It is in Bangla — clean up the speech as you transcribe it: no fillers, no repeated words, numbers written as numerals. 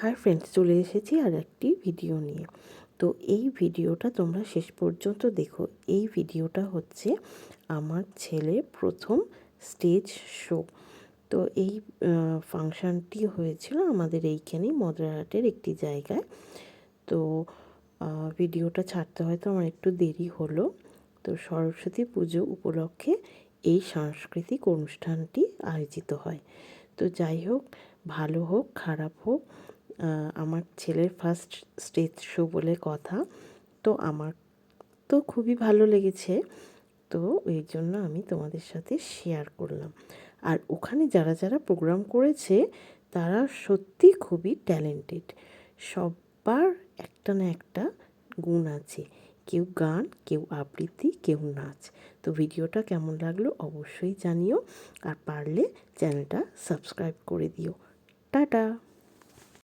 হাই ফ্রেন্ডস, চলে এসেছি আর একটি ভিডিও নিয়ে। তো এই ভিডিওটা তোমরা শেষ পর্যন্ত দেখো। এই ভিডিওটা হচ্ছে আমার ছেলের প্রথম স্টেজ শো। তো এই ফাংশানটি হয়েছিল আমাদের এইখানেই মদরাহাটের একটি জায়গায়। তো ভিডিওটা ছাড়তে হয়তো আমার একটু দেরি হলো। তো সরস্বতী পুজো উপলক্ষে এই সাংস্কৃতিক অনুষ্ঠানটি আয়োজিত হয়। তো যাই হোক, ভালো হোক খারাপ হোক, আমার ছেলের ফার্স্ট স্টেজ শো বলে কথা। তো আমার তো খুবই ভালো লেগেছে। তো এই জন্য আমি তোমাদের সাথে শেয়ার করলাম। আর ওখানে যারা যারা প্রোগ্রাম করেছে তারা সত্যি খুবই ট্যালেন্টেড। সবার একটা না একটা গুণ আছে, কেউ গান, কেউ আবৃত্তি, কেউ নাচ। তো ভিডিওটা কেমন লাগলো অবশ্যই জানিও, আর পারলে চ্যানেলটা সাবস্ক্রাইব করে দিও। টাটা।